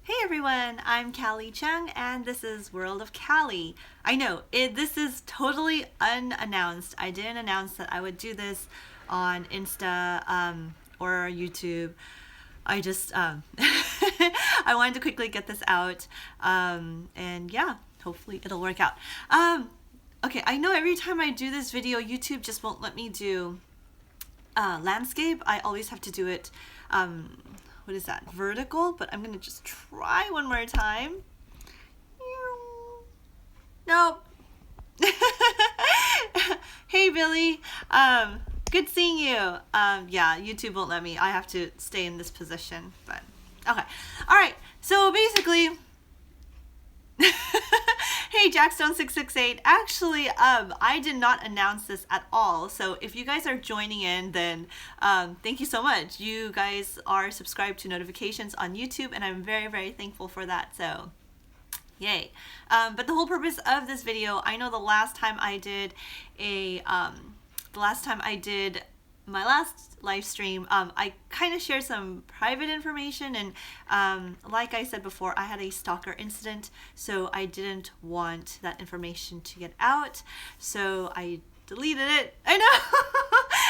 Hey everyone, I'm Callie Chung and this is World of Callie. I know, this is totally unannounced. I didn't announce that I would do this on Insta or YouTube. I just, I wanted to quickly get this out and yeah, hopefully it'll work out. Okay, I know every time I do this video, YouTube just won't let me do landscape. I always have to do it what is that, vertical, but I'm gonna just try one more time. Nope. Hey Billy, good seeing you. Yeah, YouTube won't let me. I have to stay in this position, but okay. All right, so basically hey Jackstone668, actually I did not announce this at all, so if you guys are joining in, then thank you so much. You guys are subscribed to notifications on YouTube and I'm very thankful for that, so yay. But the whole purpose of this video, I know the last time I did my last live stream, I kind of shared some private information, and like I said before, I had a stalker incident, so I didn't want that information to get out, so I deleted it. I know.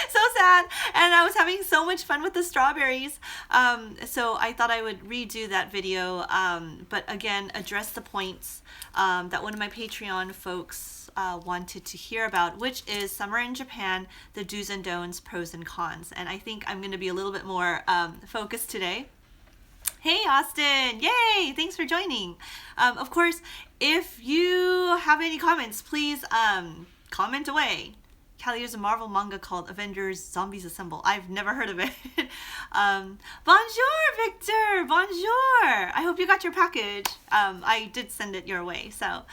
So sad. And I was having so much fun with the strawberries, so I thought I would redo that video, but again address the points that one of my Patreon folks wanted to hear about, which is summer in Japan, the do's and don'ts, pros and cons. And I think I'm going to be a little bit more focused today. Hey Austin, yay, thanks for joining. Of course, if you have any comments, please comment away. Callie, there's a Marvel manga called Avengers Zombies Assemble. I've never heard of it. Bonjour, Victor. Bonjour. I hope you got your package. I did send it your way. So,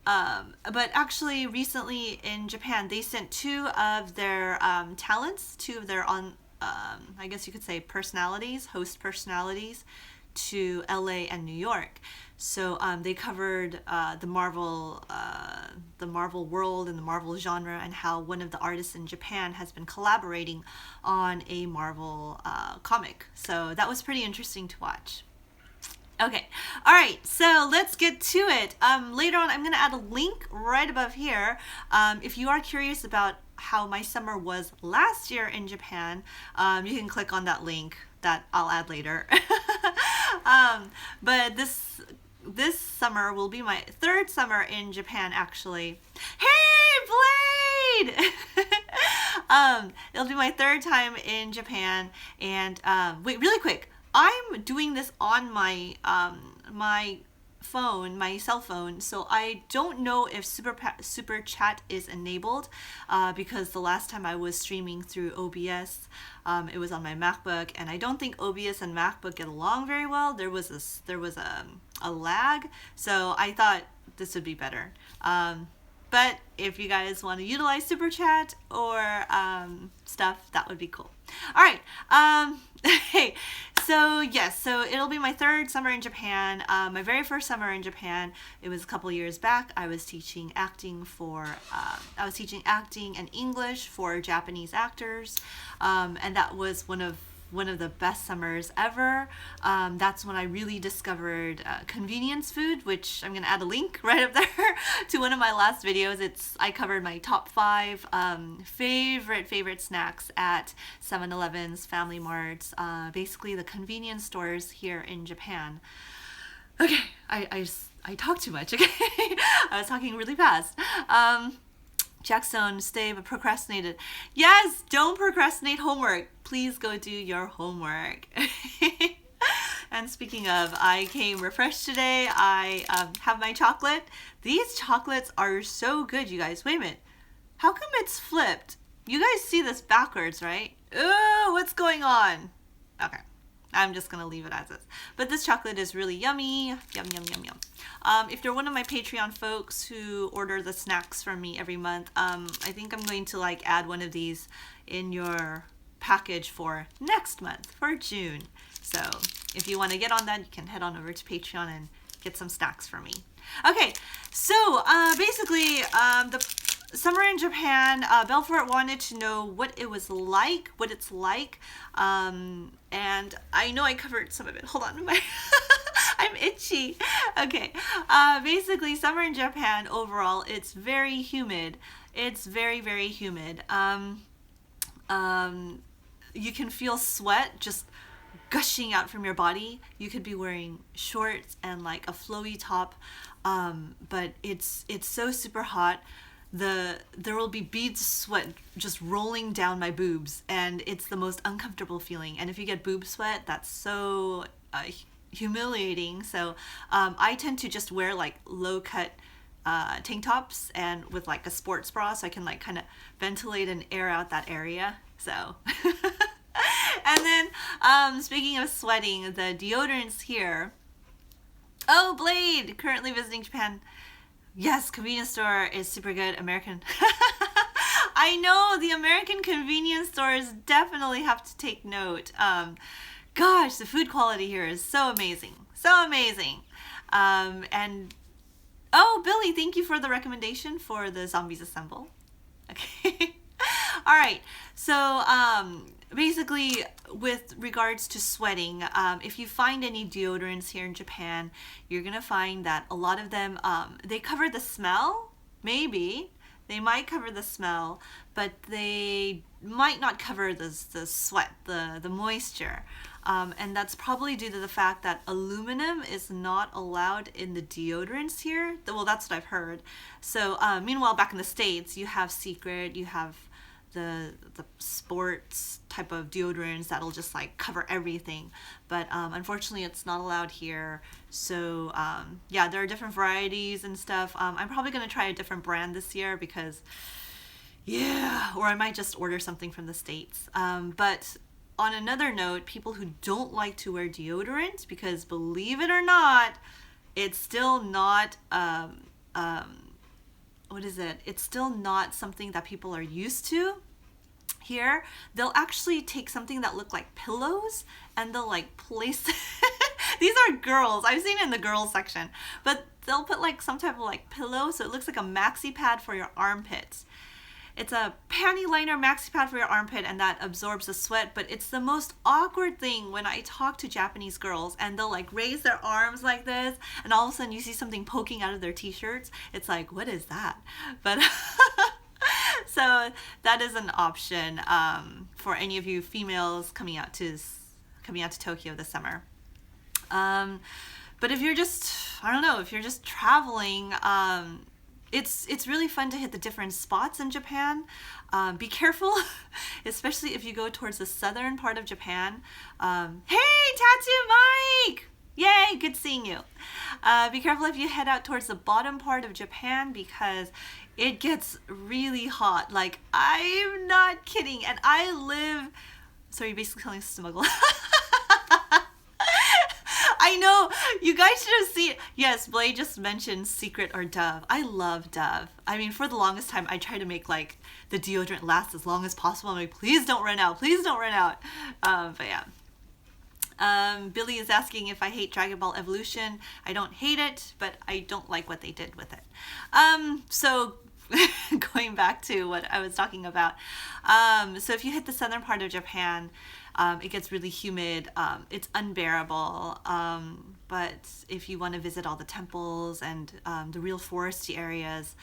but actually recently in Japan, they sent two of their talents, two of their I guess you could say personalities, host personalities, to LA and New York. So they covered the Marvel world and the Marvel genre, and how one of the artists in Japan has been collaborating on a Marvel comic. So that was pretty interesting to watch. Okay, all right, so let's get to it. Later on, I'm going to add a link right above here. If you are curious about how my summer was last year in Japan, you can click on that link that I'll add later. But this summer will be my third summer in Japan, actually. Hey, Blade! It'll be my third time in Japan, and wait, really quick. I'm doing this on my my phone, my cell phone, so I don't know if super chat is enabled, because the last time I was streaming through OBS, it was on my MacBook, and I don't think OBS and MacBook get along very well. There was a lag, so I thought this would be better. But if you guys want to utilize super chat or stuff, that would be cool. All right. Hey, so yes, so it'll be my third summer in Japan. My very first summer in Japan, it was a couple years back. I was teaching acting and English for Japanese actors, and that was one of the best summers ever. That's when I really discovered convenience food, which I'm gonna add a link right up there to one of my last videos. I covered my top 5 favorite snacks at 7-Elevens, Family Marts, basically the convenience stores here in Japan. Okay, I talk too much. Okay, I was talking really fast. Jackstone, stay but procrastinated. Yes, don't procrastinate homework. Please go do your homework. And speaking of, I came refreshed today. I have my chocolate. These chocolates are so good, you guys. Wait a minute. How come it's flipped? You guys see this backwards, right? Oh, what's going on? Okay. I'm just going to leave it as is. But this chocolate is really yummy. Yum, yum, yum, yum. If you're one of my Patreon folks who order the snacks from me every month, I think I'm going to add one of these in your package for next month, for June. So if you want to get on that, you can head on over to Patreon and get some snacks from me. Okay, so basically summer in Japan, Belfort wanted to know what it was like, what it's like. And I know I covered some of it. Hold on, I'm itchy. Okay. Basically, summer in Japan overall, it's very humid. It's very, very humid. Um, you can feel sweat just gushing out from your body. You could be wearing shorts and like a flowy top, but it's so super hot. There will be beads of sweat just rolling down my boobs, and it's the most uncomfortable feeling. And if you get boob sweat, that's so humiliating. So I tend to just wear like low cut tank tops and with like a sports bra, so I can like kind of ventilate and air out that area. So and then speaking of sweating, the deodorants here. Oh, Blade, currently visiting Japan. Yes, convenience store is super good. American. I know the American convenience stores definitely have to take note. Gosh, the food quality here is so amazing. So amazing. And oh, Billy, thank you for the recommendation for the Zombies Assemble. Okay. All right. So basically, with regards to sweating, if you find any deodorants here in Japan, you're gonna find that a lot of them they cover the smell. Maybe they might cover the smell, but they might not cover the sweat, the moisture. And that's probably due to the fact that aluminum is not allowed in the deodorants here. Well, that's what I've heard. So, meanwhile, back in the States, you have Secret, you have the sports type of deodorants that'll just like cover everything, but unfortunately it's not allowed here. So yeah, there are different varieties and stuff. I'm probably gonna try a different brand this year because yeah, or I might just order something from the States. But on another note, people who don't like to wear deodorant, because believe it or not, it's still not what is it? It's still not something that people are used to here. They'll actually take something that look like pillows and they'll like place these are girls. I've seen it in the girls section, but they'll put like some type of like pillow so it looks like a maxi pad for your armpits. It's a panty liner maxi pad for your armpit, and that absorbs the sweat. But it's the most awkward thing when I talk to Japanese girls and they'll like raise their arms like this, and all of a sudden you see something poking out of their t-shirts. It's like, what is that? But so that is an option for any of you females coming out to Tokyo this summer. But if you're just, I don't know, if you're just traveling, it's really fun to hit the different spots in Japan. Be careful, especially if you go towards the southern part of Japan. Hey, Tattoo Mike! Yay, good seeing you. Be careful if you head out towards the bottom part of Japan because it gets really hot. Like, I'm not kidding. And I live... So you're basically telling smuggle. I know, you guys should have seen. Yes, Blade just mentioned Secret or Dove. I love Dove. I mean, for the longest time, I try to make like the deodorant last as long as possible. I'm like, please don't run out. Please don't run out. But yeah. Billy is asking if I hate Dragon Ball Evolution. I don't hate it, but I don't like what they did with it. So going back to what I was talking about. So if you hit the southern part of Japan, it gets really humid. It's unbearable. But if you want to visit all the temples and the real foresty areas,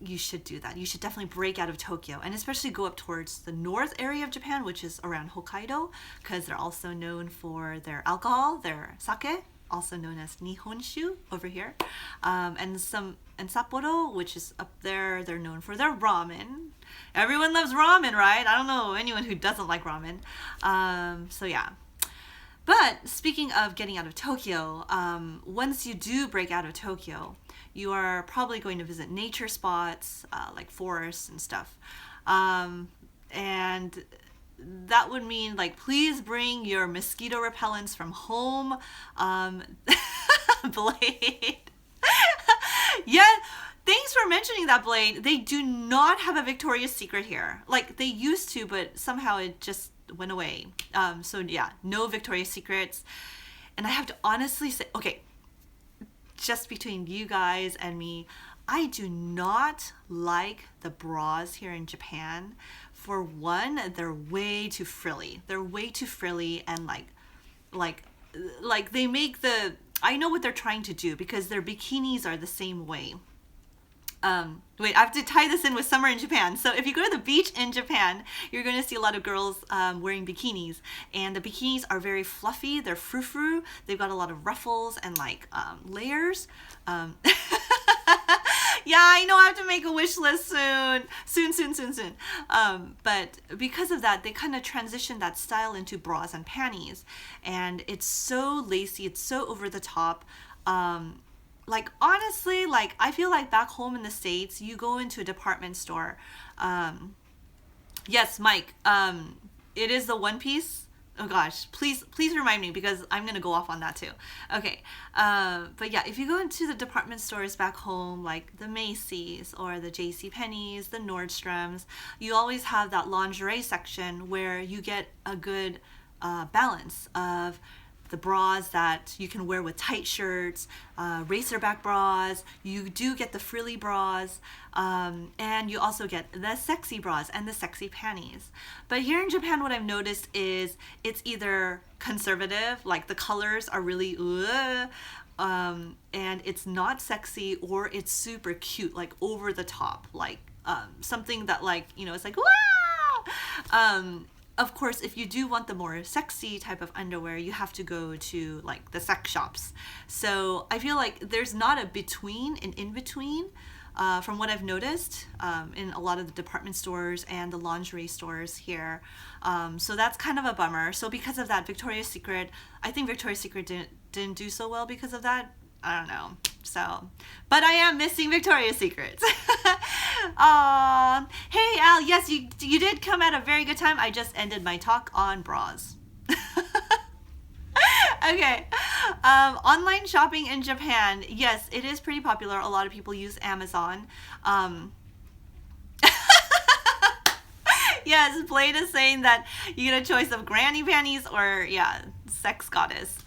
you should do that. You should definitely break out of Tokyo and especially go up towards the north area of Japan, which is around Hokkaido, because they're also known for their alcohol, their sake, also known as Nihonshu over here. And Sapporo, which is up there, they're known for their ramen. Everyone loves ramen, right? I don't know anyone who doesn't like ramen. So yeah. But speaking of getting out of Tokyo, once you do break out of Tokyo, you are probably going to visit nature spots like forests and stuff. And that would mean like, please bring your mosquito repellents from home. Blade. Yeah, thanks for mentioning that, Blade. They do not have a Victoria's Secret here. Like, they used to, but somehow it just went away. So yeah, no Victoria's Secrets. And I have to honestly say, okay, just between you guys and me, I do not like the bras here in Japan. For one, they're way too frilly. They're way too frilly and like they make the, I know what they're trying to do because their bikinis are the same way. Wait, I have to tie this in with summer in Japan. So if you go to the beach in Japan, you're going to see a lot of girls wearing bikinis. And the bikinis are very fluffy. They're frou-frou. They've got a lot of ruffles and like layers. Yeah, I know I have to make a wish list soon. Soon. But because of that, they kind of transition that style into bras and panties. And it's so lacy. It's so over the top. Like honestly, like I feel like back home in the States, you go into a department store. Yes, Mike, it is the one piece. Oh gosh, please remind me because I'm gonna go off on that too. Okay, but yeah, if you go into the department stores back home, like the Macy's or the J.C. Penney's, the Nordstroms, you always have that lingerie section where you get a good balance of the bras that you can wear with tight shirts, racerback bras. You do get the frilly bras, and you also get the sexy bras and the sexy panties. But here in Japan, what I've noticed is it's either conservative, like the colors are really and it's not sexy, or it's super cute, like over the top, like something that like, you know, it's like, wow! Of course, if you do want the more sexy type of underwear, you have to go to like the sex shops. So I feel like there's not an in between, from what I've noticed in a lot of the department stores and the lingerie stores here. So that's kind of a bummer. So because of that, I think Victoria's Secret didn't do so well because of that. I don't know. So, but I am missing Victoria's Secret. Hey Al, yes, you did come at a very good time. I just ended my talk on bras. Okay. Online shopping in Japan. Yes, it is pretty popular. A lot of people use Amazon. Yes, Blade is saying that you get a choice of granny panties or, yeah, sex goddess.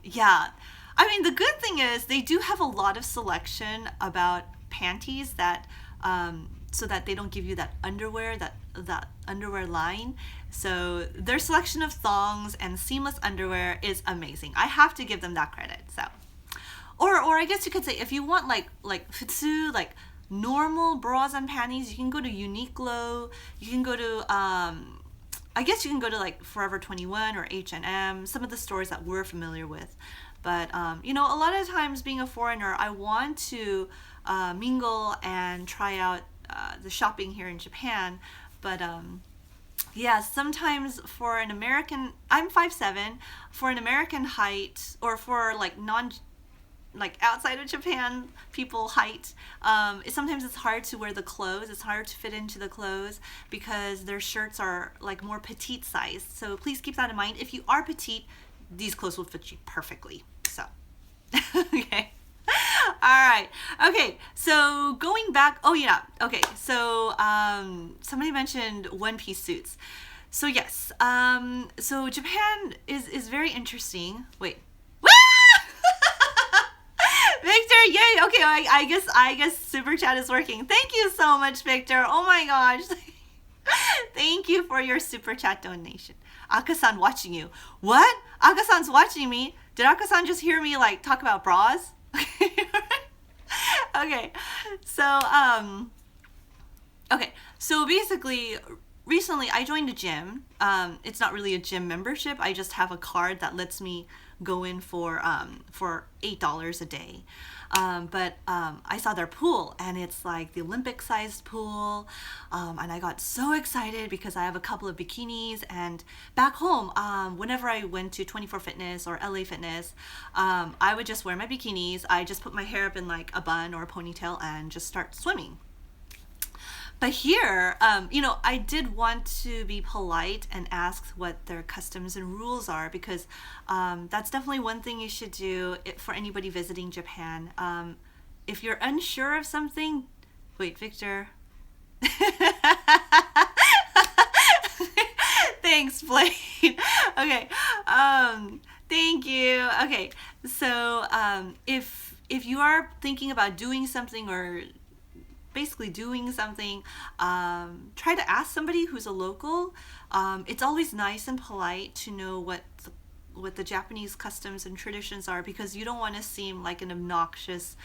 Yeah. I mean, the good thing is they do have a lot of selection about panties that, so that they don't give you that underwear, that underwear line. So their selection of thongs and seamless underwear is amazing. I have to give them that credit. So, or I guess you could say if you want like futsu, like normal bras and panties, you can go to Uniqlo. You can go to I guess you can go to like Forever 21 or H&M, some of the stores that we're familiar with. But, you know, a lot of times being a foreigner, I want to mingle and try out the shopping here in Japan. But, yeah, sometimes for an American, I'm 5'7", for an American height, or for like outside of Japan people height, sometimes it's hard to wear the clothes. It's hard to fit into the clothes because their shirts are like more petite sized. So please keep that in mind. If you are petite, these clothes will fit you perfectly. So, okay. All right. Okay. So going back. Oh yeah. Okay. So somebody mentioned one-piece suits. So yes. So Japan is very interesting. Wait. Victor, yay! Okay, I guess super chat is working. Thank you so much, Victor. Oh my gosh. Thank you for your super chat donation. Aka-san watching you. What? Aka-san's watching me? Did Aka-san just hear me like talk about bras? Okay. So basically recently I joined a gym. It's not really a gym membership. I just have a card that lets me go in for $8 a day. But I saw their pool, and it's like the Olympic-sized pool, and I got so excited because I have a couple of bikinis. And back home, whenever I went to 24 Fitness or LA Fitness, I would just wear my bikinis. I just put my hair up in like a bun or a ponytail and just start swimming. But here, you know, I did want to be polite and ask what their customs and rules are, because that's definitely one thing you should do for anybody visiting Japan. If you're unsure of something, wait, Victor. Thanks, Blade. Okay. Thank you. Okay. So if you are thinking about doing something or basically doing something, try to ask somebody who's a local. It's always nice and polite to know what the Japanese customs and traditions are, because you don't want to seem like an obnoxious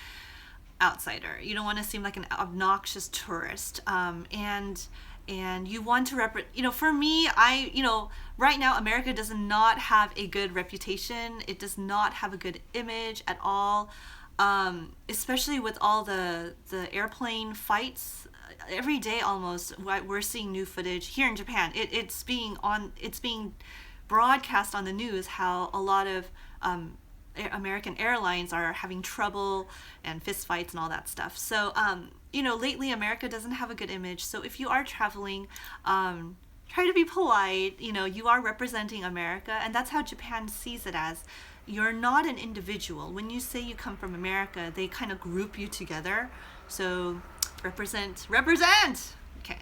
outsider. You don't want to seem like an obnoxious tourist. And you want to for me, right now America does not have a good reputation. It does not have a good image at all. Especially with all the airplane fights every day almost. We're seeing new footage here in Japan. It's being broadcast on the news how a lot of American airlines are having trouble and fist fights and all that stuff. So lately America doesn't have a good image. So if you are traveling, try to be polite. You are representing America, and that's how Japan sees it as. You're not an individual. When you say you come from America, they kind of group you together. So represent. Okay.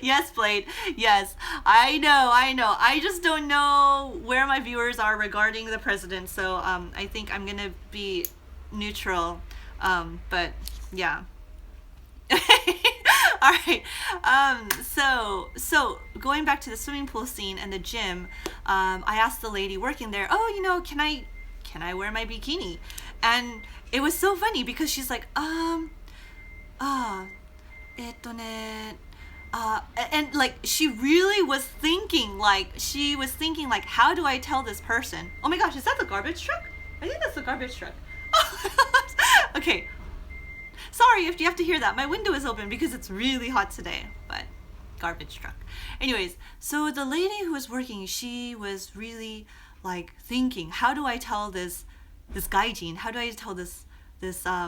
Yes, Blade. Yes, I know. I just don't know where my viewers are regarding the president. So I think I'm gonna be neutral. But yeah. All right. So going back to the swimming pool scene and the gym, I asked the lady working there, "Oh, can I wear my bikini?" And it was so funny because she's like, and like she really was thinking, how do I tell this person? Oh my gosh, is that the garbage truck? I think that's the garbage truck. Okay. Sorry if you have to hear that. My window is open because it's really hot today, but garbage truck. Anyways, so the lady who was working, she was really like thinking, how do I tell this gaijin? How do I tell this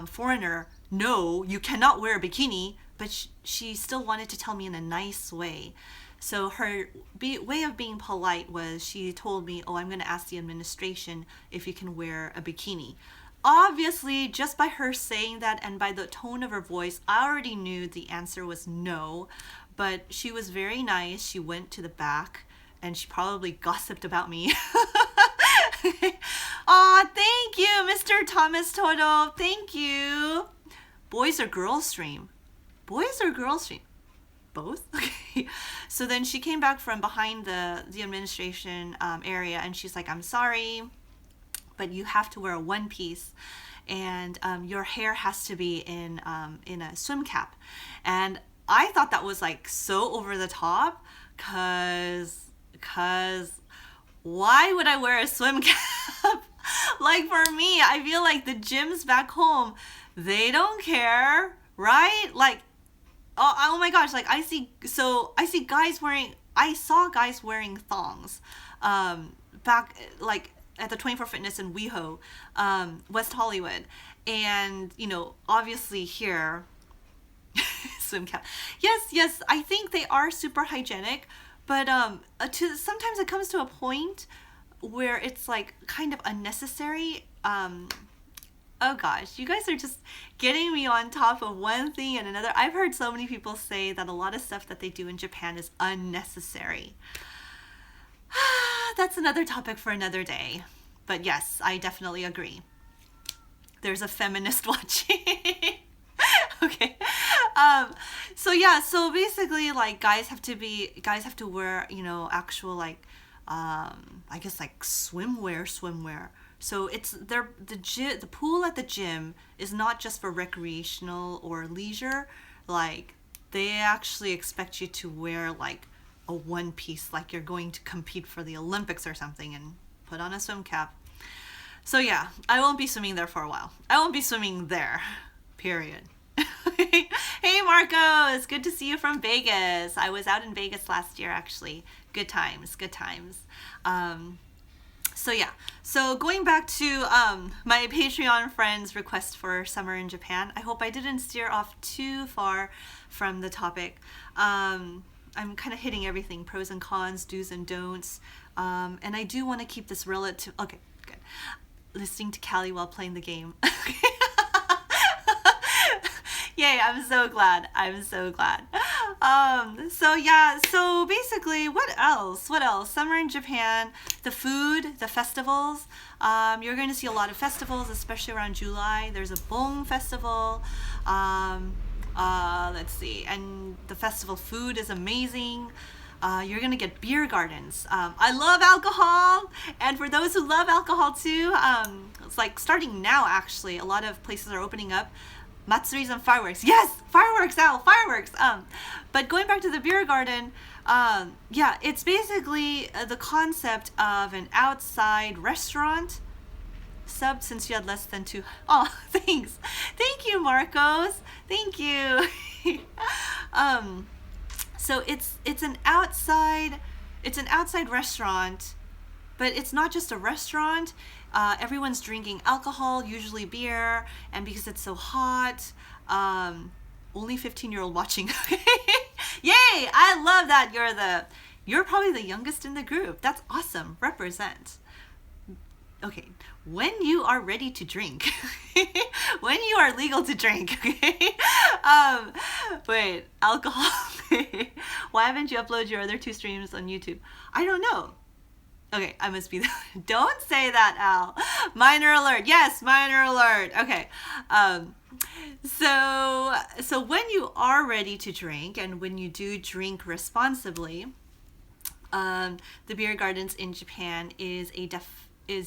foreigner, no, you cannot wear a bikini? But she still wanted to tell me in a nice way. So her way of being polite was she told me, I'm going to ask the administration if you can wear a bikini. Obviously, just by her saying that and by the tone of her voice, I already knew the answer was no. But she was very nice. She went to the back and she probably gossiped about me. Aw, thank you, Mr. Thomas Toto. Thank you. Boys or girls stream? Boys or girls stream? Both? Okay. So then she came back from behind the administration area and she's like, I'm sorry, but you have to wear a one piece and your hair has to be in a swim cap. And I thought that was like so over the top, cause why would I wear a swim cap? Like for me, I feel like the gyms back home, they don't care, right? Like, oh my gosh, like I saw guys wearing thongs back like at the 24 Fitness in WeHo, West Hollywood. And, obviously here, swim cap. Yes, I think they are super hygienic, but sometimes it comes to a point where it's like kind of unnecessary. Oh gosh, you guys are just getting me on top of one thing and another. I've heard so many people say that a lot of stuff that they do in Japan is unnecessary. That's another topic for another day. But yes, I definitely agree. There's a feminist watching. Okay. So basically like guys have to wear, actual like I guess like swimwear. So it's the pool at the gym is not just for recreational or leisure. Like they actually expect you to wear like a one piece, like you're going to compete for the Olympics or something, and put on a swim cap. So yeah, I won't be swimming there for a while. I won't be swimming there, period. Hey Marco, it's good to see you from Vegas. I was out in Vegas last year actually. Good times. So going back to my Patreon friends' request for summer in Japan, I hope I didn't steer off too far from the topic. I'm kind of hitting everything, pros and cons, do's and don'ts, and I do want to keep this relative. Okay, good. Listening to Callie while playing the game. Yay, I'm so glad. I'm so glad. So yeah, so basically, what else? What else? Summer in Japan, the food, the festivals. You're going to see a lot of festivals, especially around July. There's a Bong festival. Let's see, and the festival food is amazing. You're gonna get beer gardens. I love alcohol, and for those who love alcohol too, it's like starting now actually. A lot of places are opening up. Matsuris and fireworks. Yes, fireworks, Al, fireworks. But going back to the beer garden, yeah, it's basically the concept of an outside restaurant. Sub since you had less than two. Oh, thanks. Thank you, Marcos. Thank you. So it's an outside restaurant, but it's not just a restaurant. Everyone's drinking alcohol, usually beer, and because it's so hot, only 15-year-old watching. Yay! I love that you're probably the youngest in the group. That's awesome. Represent. Okay, when you are ready to drink, when you are legal to drink, okay? Wait, alcohol. Why haven't you uploaded your other 2 streams on YouTube? I don't know. Okay, I must be the, don't say that, Al. Minor alert. Yes, minor alert. Okay. So when you are ready to drink and when you do drink responsibly, the beer gardens in Japan is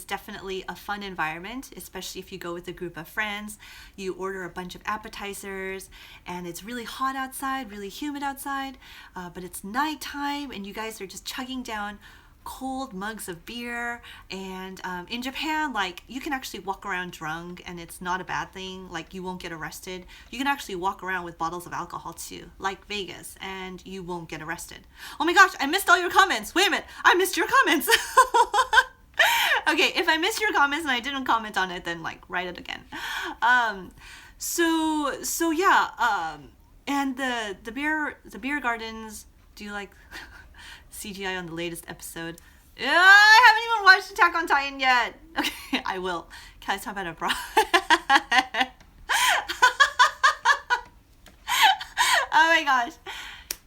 definitely a fun environment, especially if you go with a group of friends. You order a bunch of appetizers and it's really hot outside, really humid outside, but it's nighttime and you guys are just chugging down cold mugs of beer. And in Japan, like, you can actually walk around drunk and it's not a bad thing. Like, you won't get arrested. You can actually walk around with bottles of alcohol too, like Vegas, and you won't get arrested. Oh my gosh, I missed all your comments. Wait a minute, I missed your comments. Okay, if I missed your comments and I didn't comment on it, then like write it again. So yeah, and the beer gardens. Do you like CGI on the latest episode? I haven't even watched Attack on Titan yet. Okay, I will. Can I talk about a bra? Oh my gosh.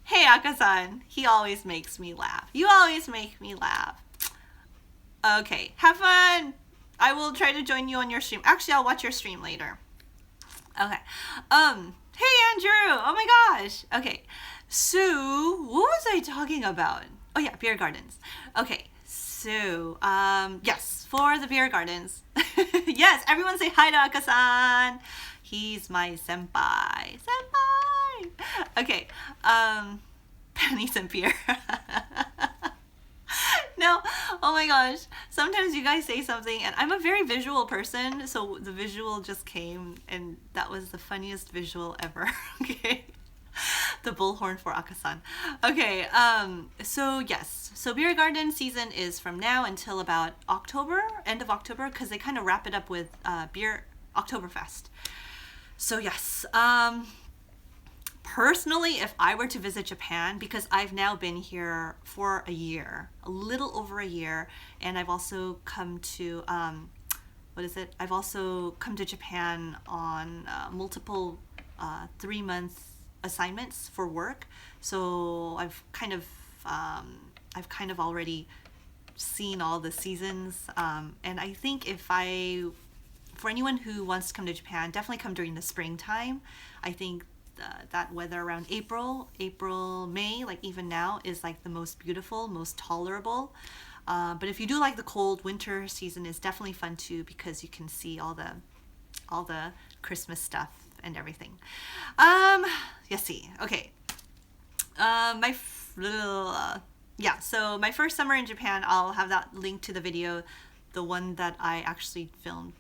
Hey Akasan, he always makes me laugh. You always make me laugh. Okay, have fun. I will try to join you on your stream. Actually, I'll watch your stream later. Okay. Hey Andrew. Oh my gosh. Okay. So, what was I talking about? Oh yeah, beer gardens. Okay. So, yes, for the beer gardens. Yes, everyone say hi to Akasan. He's my senpai. Senpai. Okay. Pennies and beer. No, oh my gosh. Sometimes you guys say something, and I'm a very visual person, so the visual just came, and that was the funniest visual ever. Okay. The bullhorn for Akasan. Okay, so yes. So beer garden season is from now until about October, end of October, because they kind of wrap it up with beer Oktoberfest. So yes, personally, if I were to visit Japan, because I've now been here for a year, a little over a year, and I've also come to, I've also come to Japan on multiple 3-month assignments for work. So I've kind of already seen all the seasons. And I think for anyone who wants to come to Japan, definitely come during the springtime. I think that weather around April, May, like even now, is like the most beautiful, most tolerable. But if you do like the cold, winter season is definitely fun too, because you can see all the Christmas stuff and everything. Yes, see, okay. So my first summer in Japan, I'll have that link to the video, the one that I actually filmed.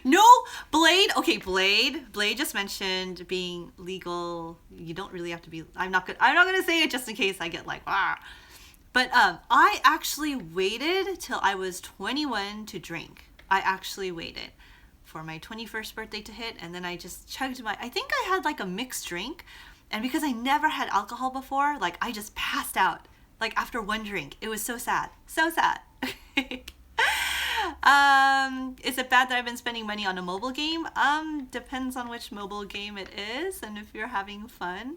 No, Blade. Okay, Blade just mentioned being legal. You don't really have to be. I'm not gonna say it just in case I get like ah. But I actually waited till I was 21 to drink. I actually waited for my 21st birthday to hit, and then I just chugged I think I had like a mixed drink, and because I never had alcohol before, like I just passed out like after one drink. It was so sad, so sad. Is it bad that I've been spending money on a mobile game? Depends on which mobile game it is and if you're having fun.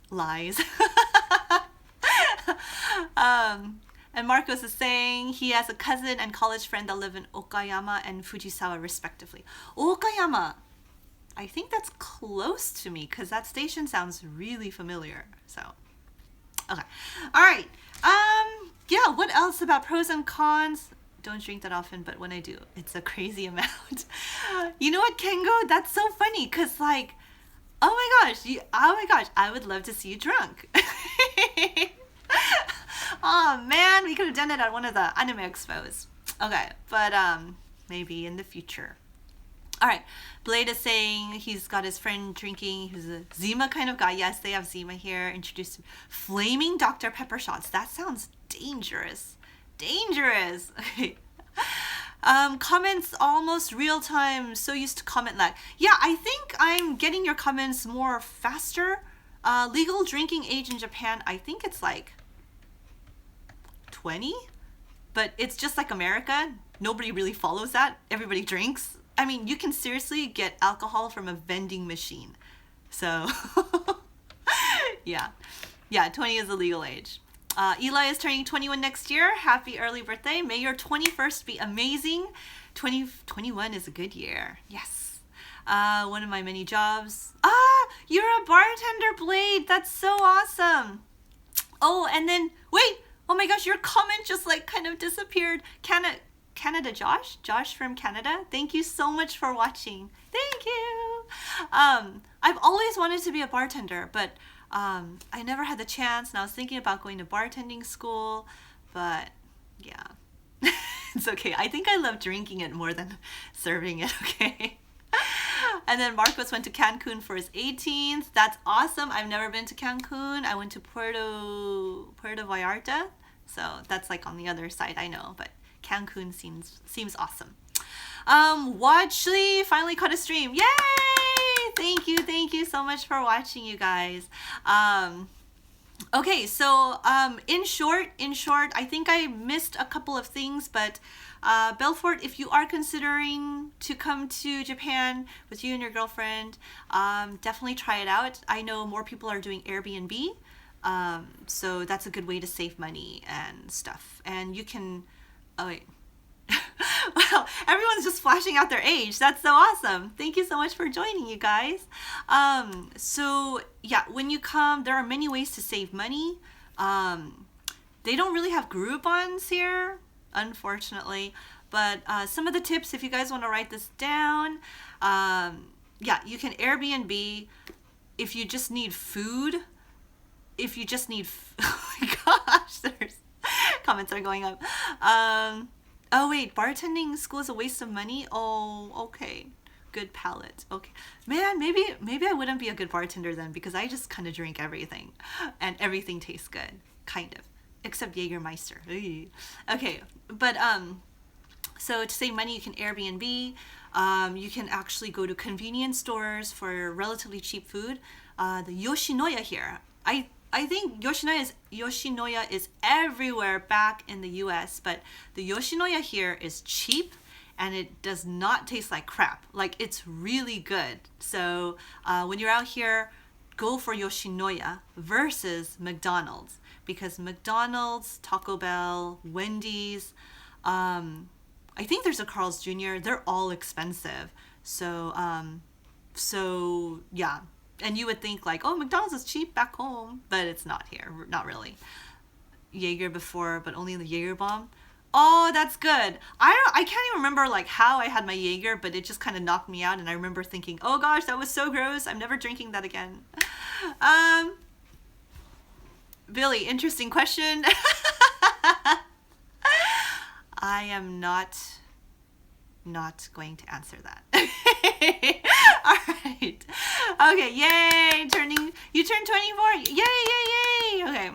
Lies. And Marcos is saying he has a cousin and college friend that live in Okayama and Fujisawa respectively. Okayama. I think that's close to me because that station sounds really familiar. So, okay. All right. Yeah, what else about pros and cons? Don't drink that often, but when I do, it's a crazy amount. You know what, Kengo? That's so funny because, like, oh my gosh, I would love to see you drunk. Oh man, we could have done it at one of the anime expos. Okay, but maybe in the future. All right, Blade is saying he's got his friend drinking. He's a Zima kind of guy. Yes, they have Zima here. Introduced flaming Dr. Pepper shots. That sounds dangerous. Dangerous. Okay. Comments almost real time. So used to comment lag. Yeah, I think I'm getting your comments more faster. Legal drinking age in Japan, I think it's like 20, but it's just like America. Nobody really follows that. Everybody drinks. I mean, you can seriously get alcohol from a vending machine. So, yeah. Yeah, 20 is the legal age. Eli is turning 21 next year. Happy early birthday. May your 21st be amazing. 2021 is a good year. Yes. One of my many jobs. You're a bartender, Blade. That's so awesome. Oh, and then, wait. Oh my gosh, your comment just like kind of disappeared. Canada Josh from Canada. Thank you so much for watching. Thank you. I've always wanted to be a bartender, but I never had the chance, and I was thinking about going to bartending school, but yeah. It's okay. I think I love drinking it more than serving it, okay? And then Marcos went to Cancun for his 18th. That's awesome. I've never been to Cancun. I went to Puerto Vallarta. So that's like on the other side, I know, but Cancun seems awesome. Watchley finally caught a stream. Yay! Thank you so much for watching, you guys. Okay, so in short, I think I missed a couple of things, but Belfort, if you are considering to come to Japan with you and your girlfriend, definitely try it out. I know more people are doing Airbnb. So that's a good way to save money and stuff. And you can, oh wait. Wow, everyone's just flashing out their age. That's so awesome. Thank you so much for joining, you guys. So yeah, when you come, there are many ways to save money. They don't really have Groupons here, unfortunately, but some of the tips, if you guys want to write this down, yeah, you can Airbnb if you just need food. If you just need, oh my gosh, there's comments are going up. Oh wait, bartending school is a waste of money. Oh, okay, good palate. Okay, man, maybe I wouldn't be a good bartender then because I just kind of drink everything, and everything tastes good, kind of, except Jägermeister. Okay, but so to save money, you can Airbnb. You can actually go to convenience stores for relatively cheap food. The Yoshinoya here, I think Yoshinoya is everywhere back in the US, but the Yoshinoya here is cheap and it does not taste like crap. Like, it's really good. So when you're out here, go for Yoshinoya versus McDonald's, because McDonald's, Taco Bell, Wendy's, I think there's a Carl's Jr., they're all expensive. So yeah. And you would think like, oh, McDonald's is cheap back home, but it's not here. Not really. Jaeger before, but only in the Jaeger bomb. Oh, that's good. I can't even remember like how I had my Jaeger, but it just kind of knocked me out. And I remember thinking, oh gosh, that was so gross. I'm never drinking that again. Billy, interesting question. I am not going to answer that. All right. Okay, yay! You turned 24. Yay! Okay.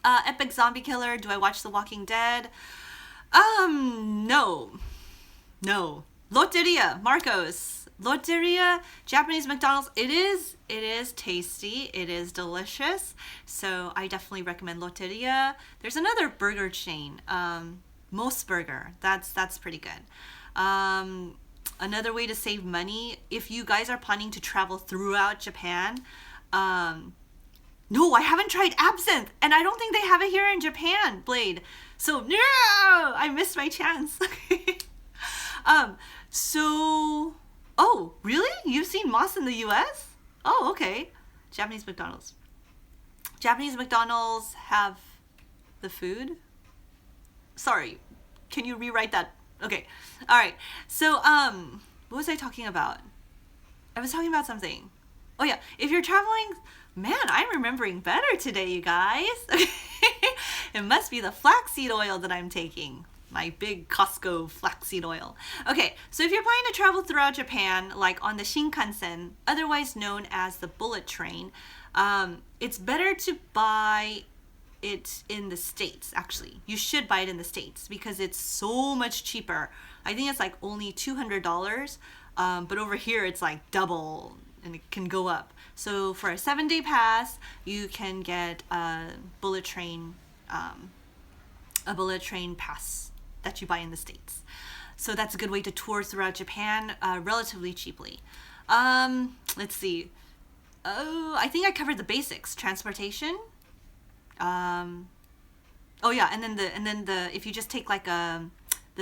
Epic zombie killer. Do I watch The Walking Dead? No. Lotteria, Marcos. Lotteria, Japanese McDonald's. It is tasty. It is delicious. So I definitely recommend Lotteria. There's another burger chain. Mosburger. That's pretty good. Another way to save money, if you guys are planning to travel throughout Japan, no, I haven't tried absinthe, and I don't think they have it here in Japan, Blade. So no, I missed my chance. So, oh, really? You've seen moss in the U.S.? Oh, okay. Japanese McDonald's. Japanese McDonald's have the food? Sorry, can you rewrite that? Okay, all right. So, what was I talking about? I was talking about something. Oh yeah, if you're traveling, man, I'm remembering better today, you guys. It must be the flaxseed oil that I'm taking. My big Costco flaxseed oil. Okay, so if you're planning to travel throughout Japan, like on the Shinkansen, otherwise known as the bullet train, it's better to buy it in the States, actually. You should buy it in the States because it's so much cheaper. I think it's like only $200, but over here it's like double and it can go up. So for a 7-day pass, you can get a bullet train pass that you buy in the States. So that's a good way to tour throughout Japan relatively cheaply. Let's see. Oh, I think I covered the basics. Transportation. Oh yeah, and then the if you just take like the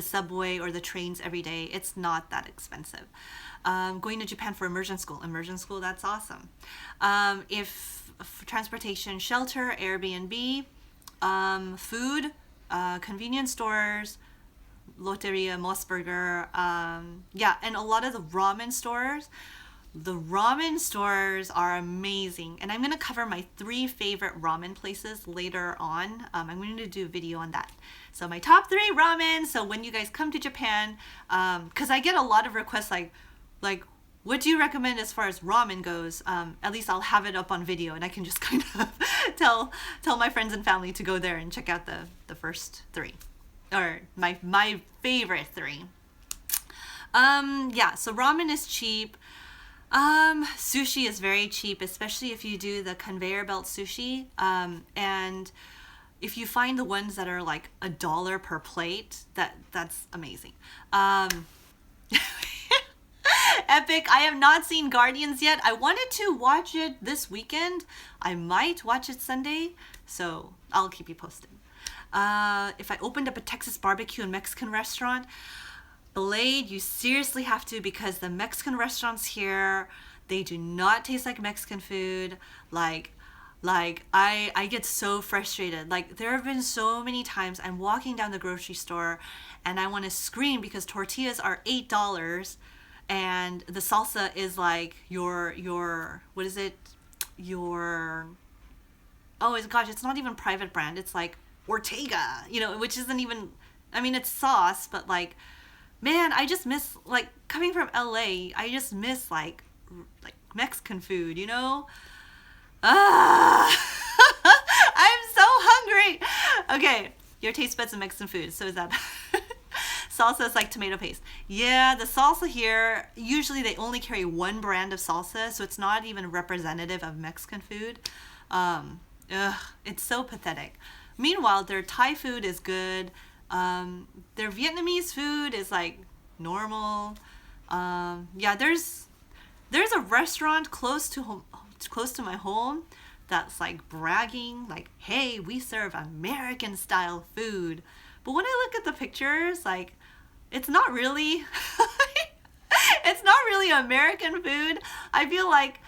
subway or the trains every day, it's not that expensive. Going to Japan for immersion school, that's awesome. If transportation, shelter, Airbnb, food, convenience stores, Lotteria, Mosburger, yeah, and a lot of the ramen stores. The ramen stores are amazing, and I'm going to cover my 3 favorite ramen places later on. I'm going to do a video on that. So my top 3 ramen, so when you guys come to Japan, because I get a lot of requests like, what do you recommend as far as ramen goes? At least I'll have it up on video, and I can just kind of tell my friends and family to go there and check out the first 3, or my favorite 3. Yeah, so ramen is cheap. Sushi is very cheap, especially if you do the conveyor belt sushi. And if you find the ones that are like $1 per plate, that's amazing. Epic. I have not seen Guardians yet. I wanted to watch it this weekend. I might watch it Sunday, so I'll keep you posted. If I opened up a Texas barbecue and Mexican restaurant, Blade, you seriously have to, because the Mexican restaurants here, they do not taste like Mexican food. Like I get so frustrated. Like, there have been so many times I'm walking down the grocery store and I want to scream because tortillas are $8 and the salsa is like your what is it? Oh gosh, it's not even private brand. It's like Ortega, which isn't even, I mean, it's sauce, but like, man, I just miss, like, coming from LA, I just miss like Mexican food, I'm so hungry. Okay, your taste buds in Mexican food, so is that. Salsa is like tomato paste. Yeah, the salsa here, usually they only carry one brand of salsa, so it's not even representative of Mexican food. It's so pathetic. Meanwhile, their Thai food is good. Their Vietnamese food is like normal. Yeah, there's a restaurant close to my home that's like bragging, like, hey, we serve American style food. But when I look at the pictures, like, it's not really it's not really American food. I feel like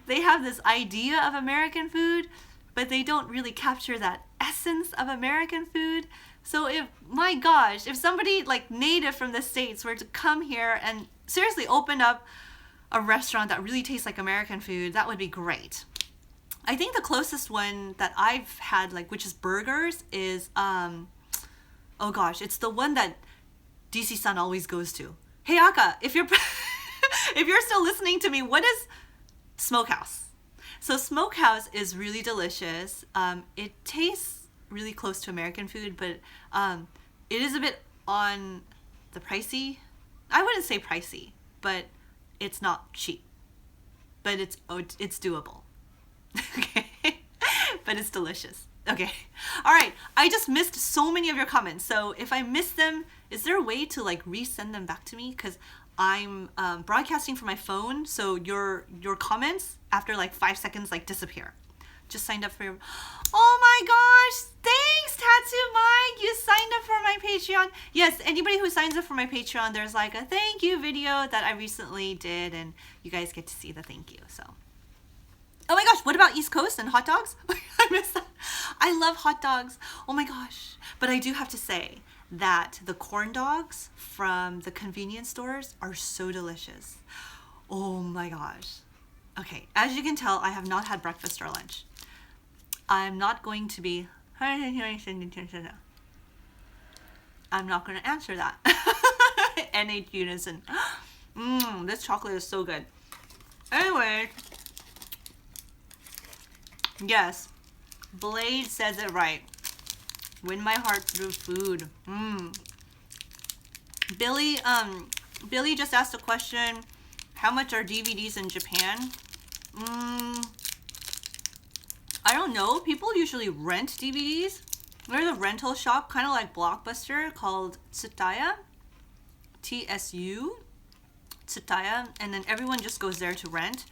they have this idea of American food, but they don't really capture that essence of American food. So if somebody like native from the States were to come here and seriously open up a restaurant that really tastes like American food, that would be great. I think the closest one that I've had, like, which is burgers, is oh gosh, it's the one that DC-san always goes to. Hey Aka, if you're still listening to me, what is Smokehouse? So Smokehouse is really delicious. It tastes really close to American food, but it is a bit on the pricey. I wouldn't say pricey, but it's not cheap. But it's doable. Okay, but it's delicious. Okay. All right. I just missed so many of your comments. So if I missed them, is there a way to like resend them back to me? Because I'm broadcasting from my phone, so your comments after like 5 seconds like disappear. Just signed up for your. Oh my gosh! Thanks, Tattoo Mike. You signed up for my Patreon. Yes, anybody who signs up for my Patreon, there's like a thank you video that I recently did, and you guys get to see the thank you. So. Oh my gosh, what about East Coast and hot dogs? I missed that. I love hot dogs. Oh my gosh. But I do have to say that the corn dogs from the convenience stores are so delicious. Oh my gosh. Okay, as you can tell, I have not had breakfast or lunch. I'm not going to be... I'm not going to answer that. NH Unison. This chocolate is so good. Anyway... Yes, Blade says it right. Win my heart through food. Billy just asked a question. How much are DVDs in Japan? I don't know. People usually rent DVDs. There's a rental shop, kind of like Blockbuster, called Tsutaya. TSU. Tsutaya. And then everyone just goes there to rent.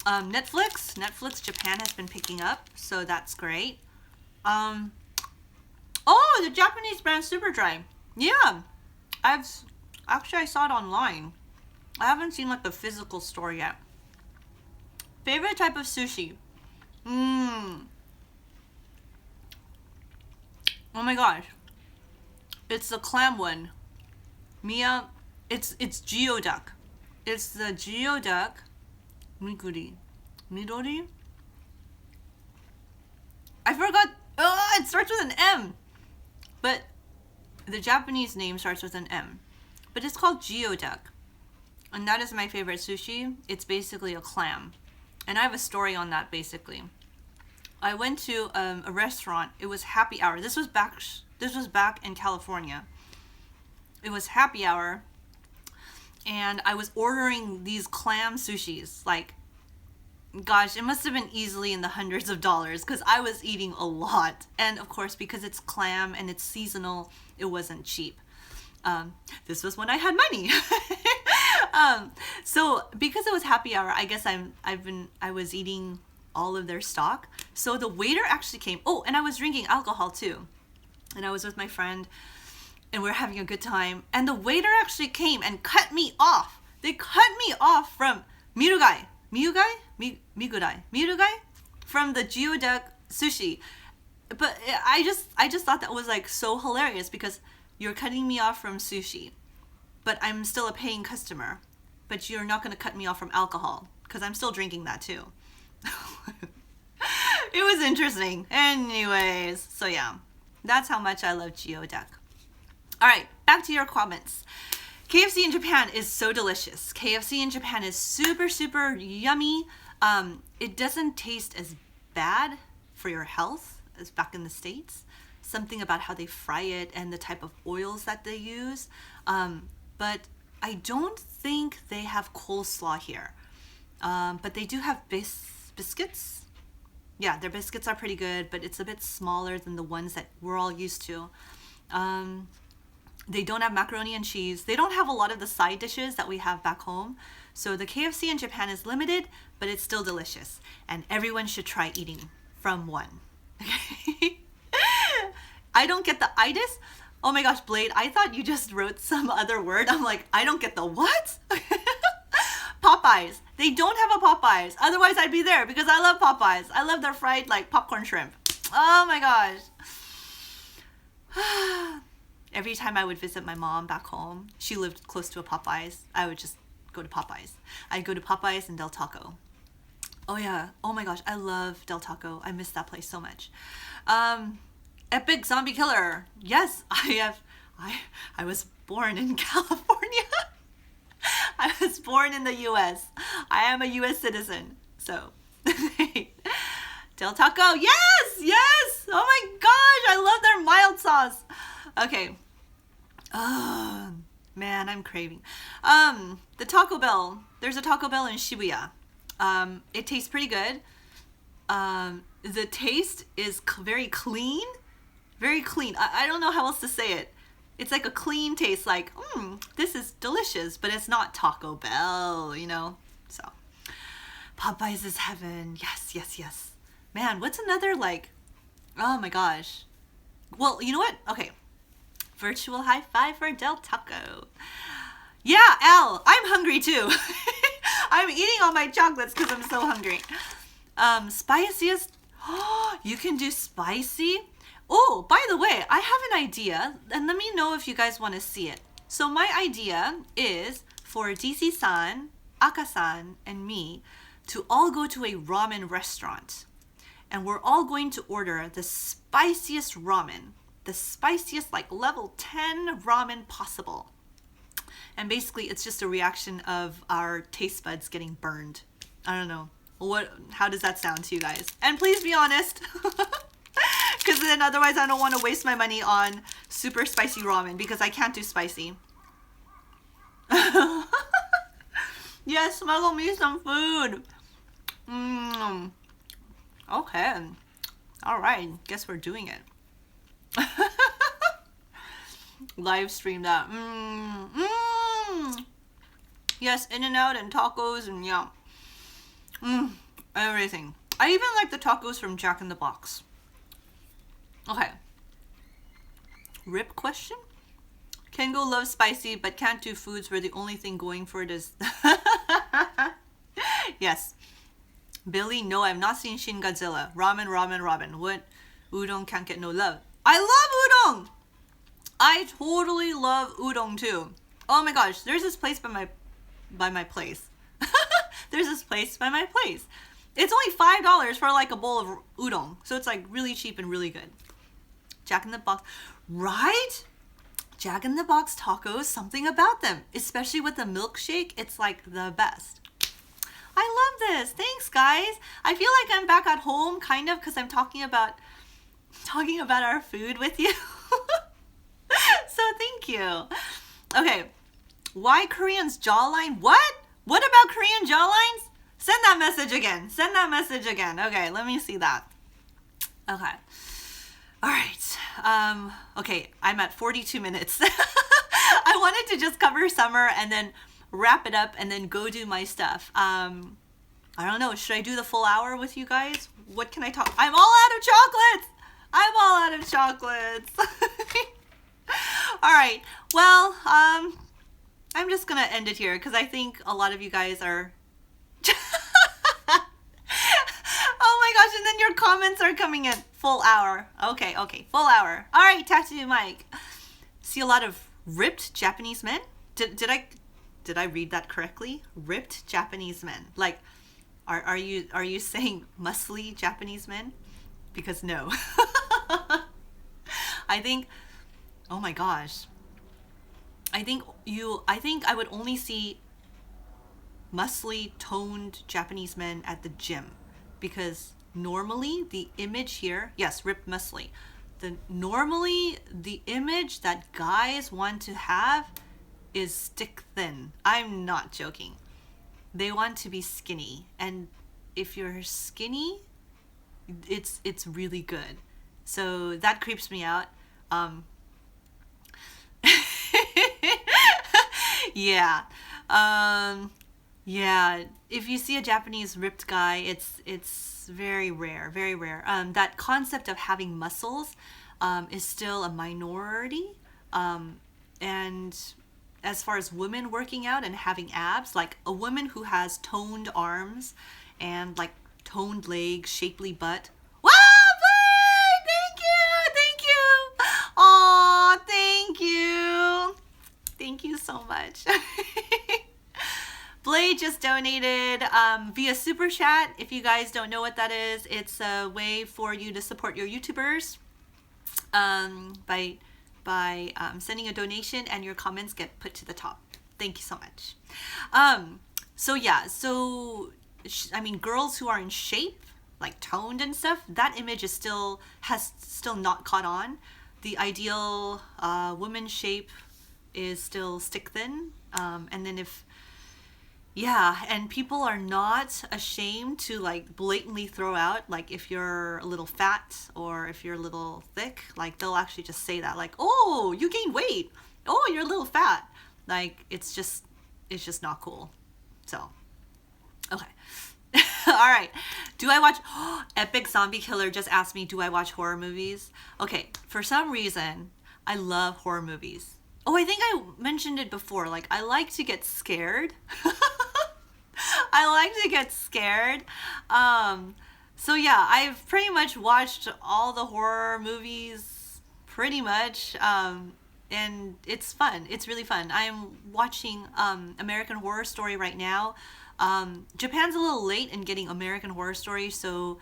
Netflix Japan has been picking up, so that's great. Oh, the Japanese brand Superdry. Yeah, I saw it online. I haven't seen like the physical store yet. Favorite type of sushi? Oh my gosh, it's the clam one. Mia, it's geoduck. It's the geoduck. Midori? I forgot. Oh, it starts with an M. But the Japanese name starts with an M. But it's called geoduck. And that is my favorite sushi. It's basically a clam. And I have a story on that basically. I went to a restaurant. It was happy hour. This was back in California. It was happy hour. And I was ordering these clam sushis, like, gosh, it must have been easily in the hundreds of dollars because I was eating a lot. And of course, because it's clam and it's seasonal, it wasn't cheap. This was when I had money. So because it was happy hour, I guess I was eating all of their stock. So the waiter actually came. Oh, and I was drinking alcohol too. And I was with my friend. And we were having a good time. And the waiter actually came and cut me off. They cut me off from Mirugai from the geoduck sushi. But I just thought that was like so hilarious because you're cutting me off from sushi, but I'm still a paying customer. But you're not going to cut me off from alcohol because I'm still drinking that too. It was interesting. Anyways, so yeah, that's how much I love geoduck. All right, back to your comments. KFC in Japan is so delicious. KFC in Japan is super, super yummy. It doesn't taste as bad for your health as back in the States. Something about how they fry it and the type of oils that they use. But I don't think they have coleslaw here. But they do have biscuits. Yeah, their biscuits are pretty good, but it's a bit smaller than the ones that we're all used to. They don't have macaroni and cheese. They don't have a lot of the side dishes that we have back home. So the KFC in Japan is limited, but it's still delicious. And everyone should try eating from one. Okay? I don't get the itis. Oh my gosh, Blade, I thought you just wrote some other word. I'm like, I don't get the what? Popeyes. They don't have a Popeyes. Otherwise, I'd be there because I love Popeyes. I love their fried like popcorn shrimp. Oh my gosh. Every time I would visit my mom back home, she lived close to a Popeyes. I would just go to Popeyes. I'd go to Popeyes and Del Taco. Oh yeah. Oh my gosh. I love Del Taco. I miss that place so much. Epic Zombie Killer. Yes, I was born in California. I was born in the US. I am a US citizen. So, Del Taco. Yes, yes. Oh my gosh. I love their mild sauce. Okay. Oh, man, I'm craving. The Taco Bell. There's a Taco Bell in Shibuya. It tastes pretty good. the taste is very clean, very clean. I don't know how else to say it. It's like a clean taste, like, this is delicious, but it's not Taco Bell, you know? So, Popeyes is heaven. Yes, yes, yes. Man, what's another, like, oh my gosh. Well, you know what? Okay. Virtual high five for Del Taco. Yeah, Al, I'm hungry too. I'm eating all my chocolates because I'm so hungry. Spiciest. You can do spicy. Oh, by the way, I have an idea, and let me know if you guys want to see it. So my idea is for DC-san, Aka-san, and me to all go to a ramen restaurant. And we're all going to order the spiciest ramen. The spiciest, like level 10 ramen possible. And basically, it's just a reaction of our taste buds getting burned. I don't know. How does that sound to you guys? And please be honest. Because then otherwise I don't want to waste my money on super spicy ramen because I can't do spicy. Yes, smuggle me some food. Okay. All right. Guess we're doing it. Live stream that. Yes, In-N-Out and tacos and yeah. Everything. I even like the tacos from Jack in the Box. Okay. Rip question? Kengo loves spicy but can't do foods where the only thing going for it is... Yes. Billy, no, I've not seen Shin Godzilla. Ramen. What? Udon can't get no love. I love udon! I totally love udon too. Oh my gosh, there's this place by my place. There's this place by my place. It's only $5 for like a bowl of udon. So it's like really cheap and really good. Jack in the Box. Right? Jack in the Box tacos, something about them. Especially with the milkshake, it's like the best. I love this. Thanks, guys. I feel like I'm back at home, kind of, because I'm talking about our food with you. So thank you. Okay. Why Koreans jawline? What? What about Korean jawlines? Send that message again. Okay, let me see that. Okay. All right. Okay, I'm at 42 minutes. I wanted to just cover summer and then wrap it up and then go do my stuff. I don't know. Should I do the full hour with you guys? What can I talk? I'm all out of chocolates. All right. Well, I'm just going to end it here because I think a lot of you guys are... Oh my gosh, and then your comments are coming in. Full hour. Okay, full hour. All right, Tattoo Mike. See a lot of ripped Japanese men? Did I read that correctly? Ripped Japanese men. Like, are you saying muscly Japanese men? Because no. I think, oh my gosh. I think I would only see muscly toned Japanese men at the gym, because normally the image here, yes, ripped muscly. Normally the image that guys want to have is stick thin. I'm not joking. They want to be skinny, and if you're skinny, it's really good. So that creeps me out. Yeah. Yeah. If you see a Japanese ripped guy, it's very rare, very rare. That concept of having muscles is still a minority. And as far as women working out and having abs, like a woman who has toned arms and like toned legs, shapely butt. Wow, thank you. Aw, thank you. Thank you so much. Blade just donated via Super Chat. If you guys don't know what that is, it's a way for you to support your YouTubers by sending a donation, and your comments get put to the top. Thank you so much. So yeah, I mean, girls who are in shape, like toned and stuff, that image has still not caught on. The ideal woman shape is still stick thin, and then Yeah, and people are not ashamed to like blatantly throw out like if you're a little fat or if you're a little thick, like they'll actually just say that like, "Oh, you gained weight. Oh, you're a little fat." Like it's just not cool. So, okay. All right. Do I watch Epic Zombie Killer just asked me, "Do I watch horror movies?" Okay, for some reason, I love horror movies. Oh, I think I mentioned it before. Like I like to get scared. I like to get scared. Um, so yeah, I've pretty much watched all the horror movies, pretty much, and it's fun. It's really fun. I'm watching American Horror Story right now. Japan's a little late in getting American Horror Story, so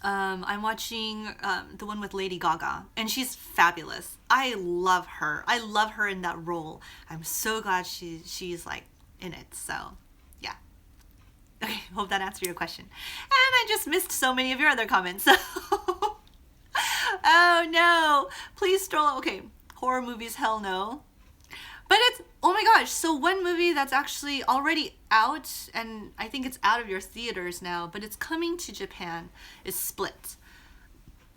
I'm watching the one with Lady Gaga, and she's fabulous. I love her. I love her in that role. I'm so glad she's like in it. So yeah. Okay, hope that answered your question. And I just missed so many of your other comments. Oh no, please stroll. Okay, horror movies, hell no. But it's, oh my gosh, so one movie that's actually already out, and I think it's out of your theaters now, but it's coming to Japan, is Split.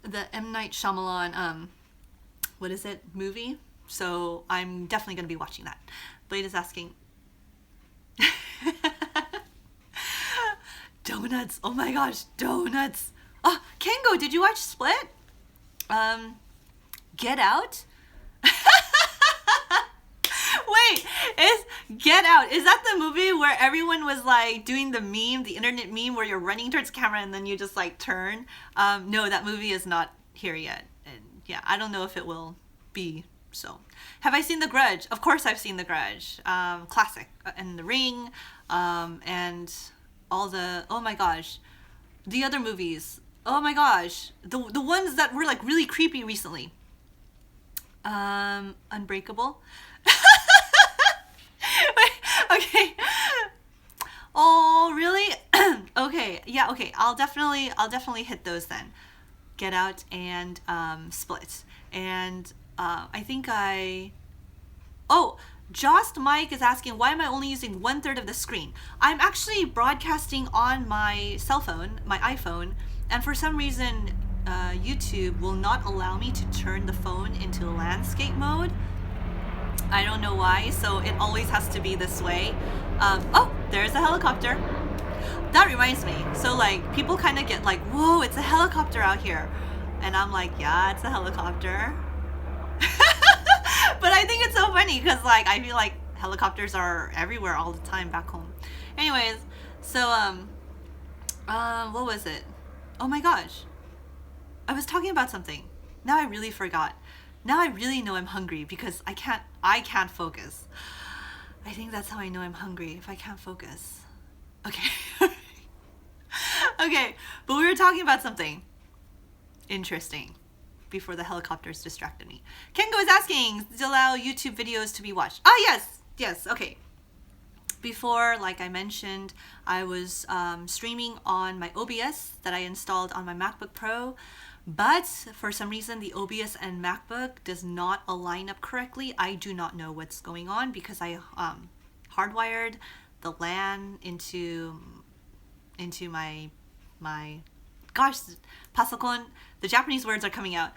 The M. Night Shyamalan, what is it, movie? So I'm definitely going to be watching that. Blade is asking. Donuts, oh my gosh, donuts. Oh, Kengo, did you watch Split? Get Out? Wait, is Get Out? Is that the movie where everyone was like doing the meme, the internet meme, where you're running towards the camera and then you just like turn? No, that movie is not here yet, and yeah, I don't know if it will be. So, have I seen The Grudge? Of course, I've seen The Grudge. Classic, and The Ring, and all the, oh my gosh, the other movies. Oh my gosh, the ones that were like really creepy recently. Unbreakable. Okay. Oh, really? Okay. Yeah, okay. I'll definitely hit those then. Get Out and Split. And I think I Oh, Jost Mike is asking, why am I only using 1/3 of the screen? I'm actually broadcasting on my cell phone, my iPhone, and for some reason, YouTube will not allow me to turn the phone into landscape mode. I don't know why, so it always has to be this way. Oh, there's a helicopter. That reminds me. So, like, people kind of get like, whoa, it's a helicopter out here. And I'm like, yeah, it's a helicopter. But I think it's so funny because, like, I feel like helicopters are everywhere all the time back home. Anyways, so, what was it? Oh my gosh. I was talking about something. Now I really forgot. Now I really know I'm hungry because I can't focus. I think that's how I know I'm hungry, if I can't focus. Okay. Okay, but we were talking about something interesting before the helicopters distracted me. Kengo is asking, does it allow YouTube videos to be watched? Ah, yes, okay. Before, like I mentioned, I was streaming on my OBS that I installed on my MacBook Pro, but for some reason the OBS and MacBook does not align up correctly. I do not know what's going on because I hardwired the LAN into my gosh, pasokon. The Japanese words are coming out.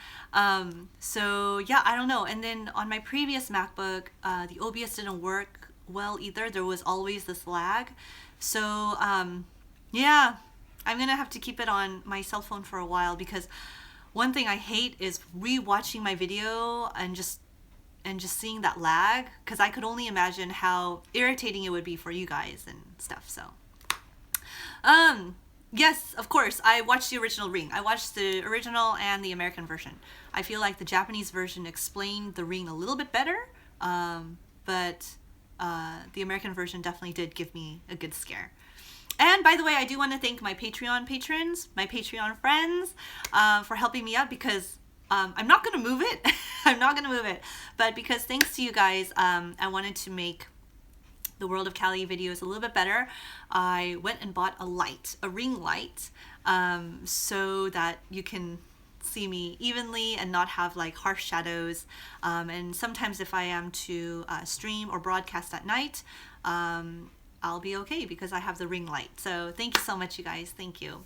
So yeah, I don't know. And then on my previous MacBook, the OBS didn't work well either. There was always this lag. So yeah, I'm gonna have to keep it on my cell phone for a while because one thing I hate is rewatching my video and just seeing that lag, because I could only imagine how irritating it would be for you guys and stuff. So yes, of course, I watched the original Ring. I watched the original and the American version. I feel like the Japanese version explained the Ring a little bit better, but the American version definitely did give me a good scare. And by the way, I do want to thank my Patreon patrons, my Patreon friends, for helping me out because I'm not going to move it. I'm not going to move it. But because thanks to you guys, I wanted to make the World of Cali videos a little bit better. I went and bought a ring light, so that you can see me evenly and not have like harsh shadows. And sometimes if I am to stream or broadcast at night, I'll be okay because I have the ring light. So thank you so much, you guys. Thank you.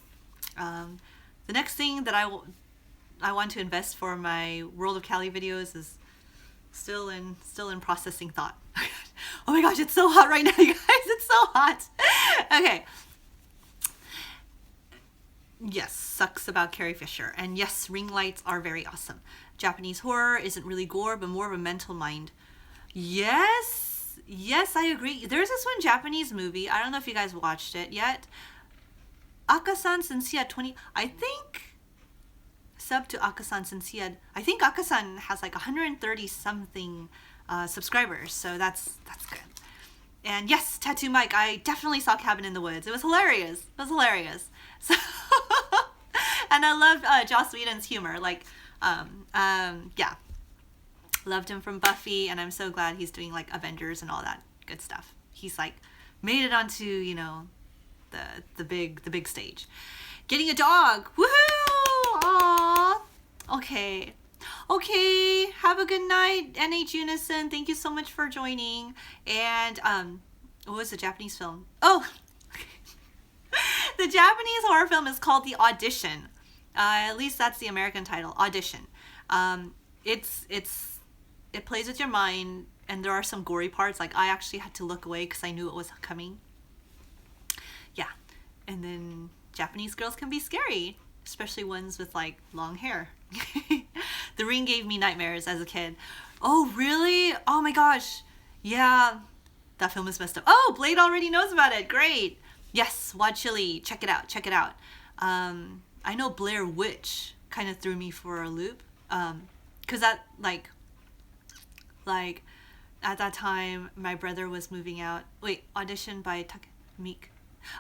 The next thing that I want to invest for my World of Cali videos is still in processing thought. Oh my gosh, it's so hot right now, you guys. It's so hot. Okay. Yes, sucks about Carrie Fisher. And yes, ring lights are very awesome. Japanese horror isn't really gore, but more of a mental mind. Yes, I agree. There's this one Japanese movie. I don't know if you guys watched it yet. Akasan Sensia 20. I think sub to Akasan Sensia. I think Akasan has like 130 something subscribers, so that's good. And yes, Tattoo Mike, I definitely saw Cabin in the Woods. It was hilarious. So, and I love Joss Whedon's humor. Like, yeah, loved him from Buffy, and I'm so glad he's doing like Avengers and all that good stuff. He's like made it onto, you know, the big stage. Getting a dog, woohoo! Aww. Okay. Have a good night, NH Unison. Thank you so much for joining. And what was the Japanese film? Oh, the Japanese horror film is called The Audition. At least that's the American title, Audition. It plays with your mind, and there are some gory parts. Like I actually had to look away because I knew it was coming. Yeah, and then Japanese girls can be scary, especially ones with like long hair. The Ring gave me nightmares as a kid. Oh really? Oh my gosh. Yeah, that film is messed up. Oh, Blade already knows about it. Great. Yes, Wad Chili. Check it out. I know Blair Witch kind of threw me for a loop. Cause that like at that time my brother was moving out. Wait, Audition by Meek.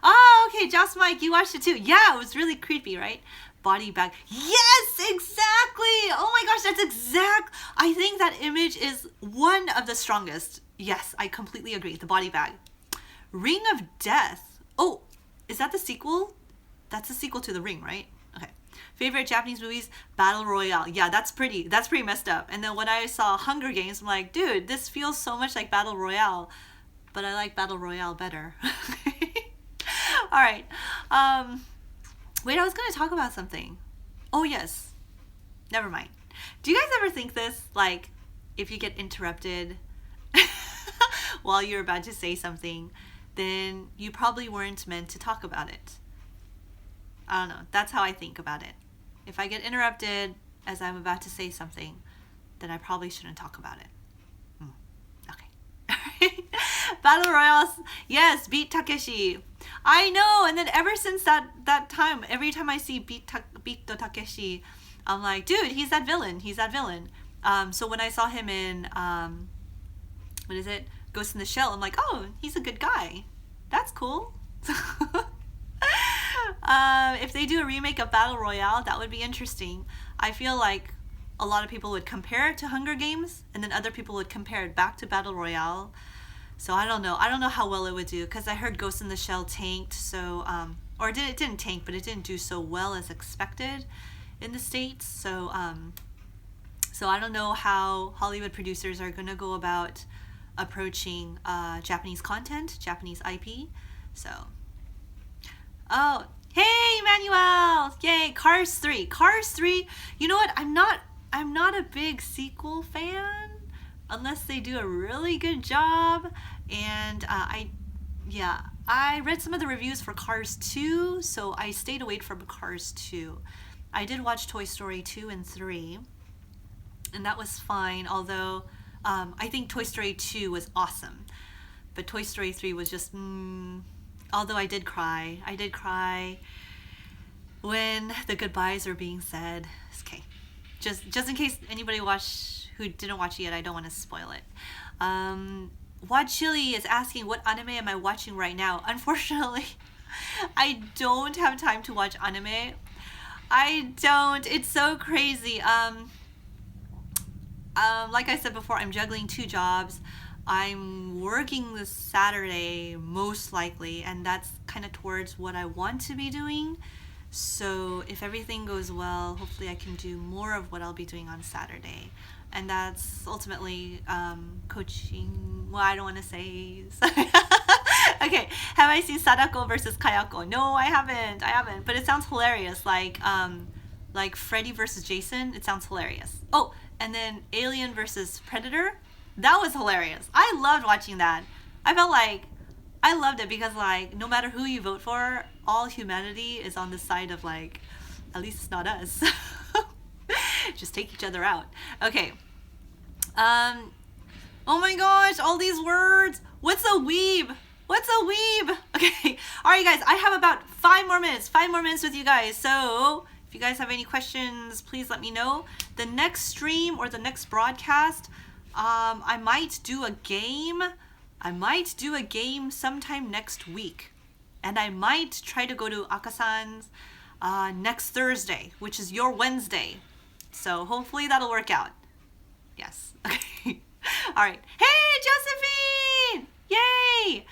Oh, okay, Joss Mike, you watched it too. Yeah, it was really creepy, right? Body bag. Yes, exactly. Oh my gosh, that's exact. I think that image is one of the strongest. Yes, I completely agree. The body bag. Ring of Death. Oh, is that the sequel? That's the sequel to The Ring, right? Okay. Favorite Japanese movies? Battle Royale. Yeah, that's pretty messed up. And then when I saw Hunger Games, I'm like, dude, this feels so much like Battle Royale, but I like Battle Royale better. All right. Wait, I was going to talk about something. Oh, yes. Never mind. Do you guys ever think this? Like, if you get interrupted while you're about to say something, then you probably weren't meant to talk about it. I don't know. That's how I think about it. If I get interrupted as I'm about to say something, then I probably shouldn't talk about it. Okay. Battle Royale. Yes, beat Takeshi. I know. And then ever since that time, every time I see beat Takeshi, I'm like, dude, he's that villain. So when I saw him in, what is it? Ghost in the Shell, I'm like, oh, he's a good guy. That's cool. If they do a remake of Battle Royale, that would be interesting. I feel like a lot of people would compare it to Hunger Games, and then other people would compare it back to Battle Royale. So I don't know how well it would do, because I heard Ghost in the Shell tanked, so or it didn't tank, but it didn't do so well as expected in the States. So so I don't know how Hollywood producers are gonna go about approaching Japanese content, Japanese IP. So oh, hey Emmanuel, yay! Cars 3. You know what? I'm not a big sequel fan unless they do a really good job. And I read some of the reviews for Cars 2, so I stayed away from Cars 2. I did watch Toy Story 2 and 3, and that was fine, although I think Toy Story 2 was awesome. But Toy Story 3 was just, although I did cry when the goodbyes are being said. Okay, just in case anybody who didn't watch it yet, I don't want to spoil it. Wad Chili is asking, what anime am I watching right now? Unfortunately, I don't have time to watch anime. I don't. It's so crazy. Like I said before, I'm juggling 2 jobs. I'm working this Saturday, most likely, and that's kind of towards what I want to be doing. So if everything goes well, hopefully I can do more of what I'll be doing on Saturday. And that's ultimately coaching. Well, I don't want to say. Okay, have I seen Sadako versus Kayako? No, I haven't. I haven't. But it sounds hilarious. Like Freddy versus Jason. It sounds hilarious. Oh, and then Alien versus Predator. That was hilarious. I loved watching that. I felt like I loved it because like no matter who you vote for, all humanity is on the side of like, at least it's not us. Just take each other out. Okay. Oh my gosh, all these words. What's a weeb? What's a weeb? Okay. All right, guys. I have about 5 more minutes. 5 more minutes with you guys. So if you guys have any questions, please let me know. The next stream or the next broadcast, I might do a game. I might do a game sometime next week. And I might try to go to Akasan's next Thursday, which is your Wednesday. So hopefully that'll work out. Yes. Okay. All right. Hey, Josephine! Yay!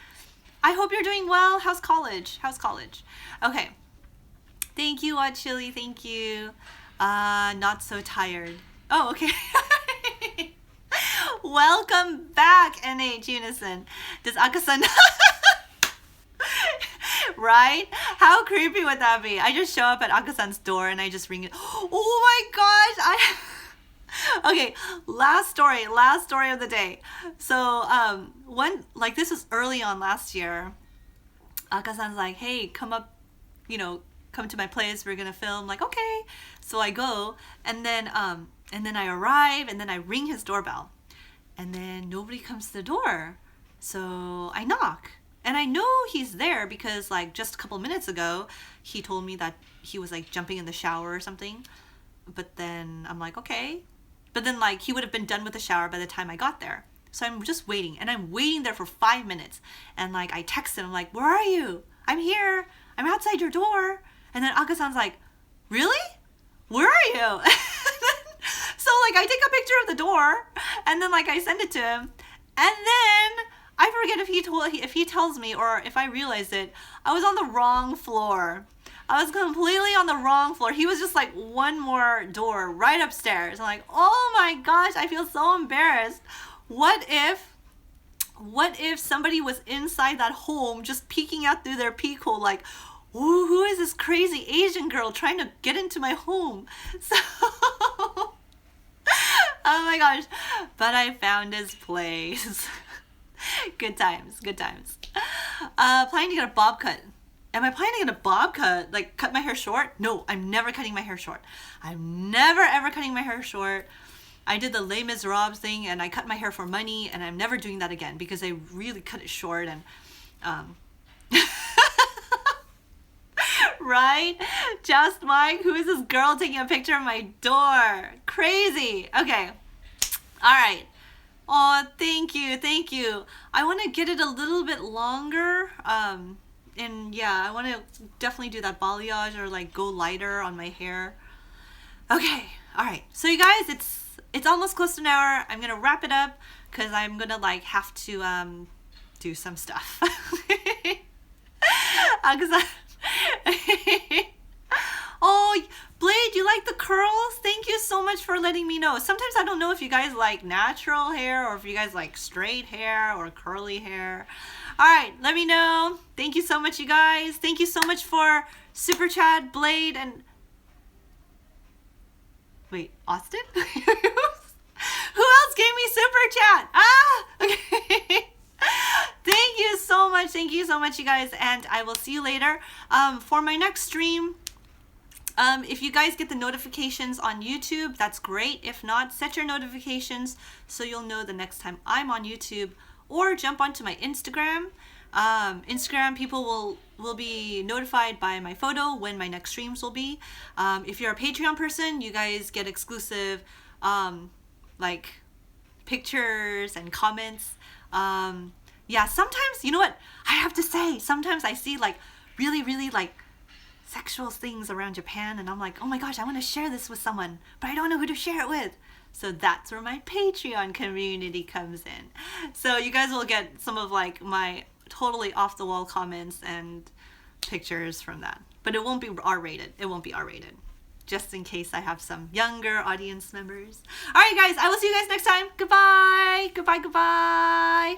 I hope you're doing well. How's college? How's college? Okay. Thank you, Odd Chili. Thank you. Not so tired. Oh, okay. Welcome back, NH Unison. Does Akasan... Right? How creepy would that be? I just show up at Akasan's door and I just ring it. Oh my gosh! Okay, last story of the day. So, this was early on last year. Akasan's like, hey, come up, come to my place. We're gonna film. Like, okay. So I go, and then I arrive, and then I ring his doorbell, and then nobody comes to the door. So I knock. And I know he's there because like just a couple minutes ago, he told me that he was like jumping in the shower or something. But then I'm like, okay. But then like he would have been done with the shower by the time I got there. So I'm just waiting, and I'm waiting there for 5 minutes. And like I text him, I'm like, where are you? I'm here. I'm outside your door. And then Akasan's like, really? Where are you? So like I take a picture of the door, and then like I send it to him. And then I forget if he tells me or if I realized it. I was on the wrong floor. I was completely on the wrong floor. He was just like one more door right upstairs. I'm like, oh my gosh, I feel so embarrassed. What if somebody was inside that home just peeking out through their peek hole like, ooh, who is this crazy Asian girl trying to get into my home? So, oh my gosh. But I found his place. Good times, good times. Planning to get a bob cut. Am I planning to get a bob cut? Like cut my hair short? No, I'm never cutting my hair short. I'm never ever cutting my hair short. I did the Les Miserables thing and I cut my hair for money, and I'm never doing that again because I really cut it short and right? Just Mike, who is this girl taking a picture of my door? Crazy. Okay. All right. Oh, thank you. I want to get it a little bit longer. And yeah, I want to definitely do that balayage or like go lighter on my hair. Okay. All right. So you guys, it's almost close to an hour. I'm going to wrap it up because I'm going to like have to do some stuff. Oh, Blade, you like the curls? Thank you so much for letting me know. Sometimes I don't know if you guys like natural hair or if you guys like straight hair or curly hair. All right, let me know. Thank you so much, you guys. Thank you so much for Super Chat, Blade, and... Wait, Austin? Who else gave me Super Chat? Okay. Thank you so much. Thank you so much, you guys. And I will see you later. For my next stream, if you guys get the notifications on YouTube, that's great. If not, set your notifications so you'll know the next time I'm on YouTube, or jump onto my Instagram. Instagram people will be notified by my photo when my next streams will be. If you're a Patreon person, you guys get exclusive like pictures and comments. Yeah, sometimes, you know what I have to say, sometimes I see like really like sexual things around Japan, and I'm like, oh my gosh, I want to share this with someone, but I don't know who to share it with. So that's where my Patreon community comes in. So you guys will get some of like my totally off the wall comments and pictures from that. But it won't be R-rated. It won't be R-rated. Just in case I have some younger audience members. All right, guys, I will see you guys next time. Goodbye. Goodbye.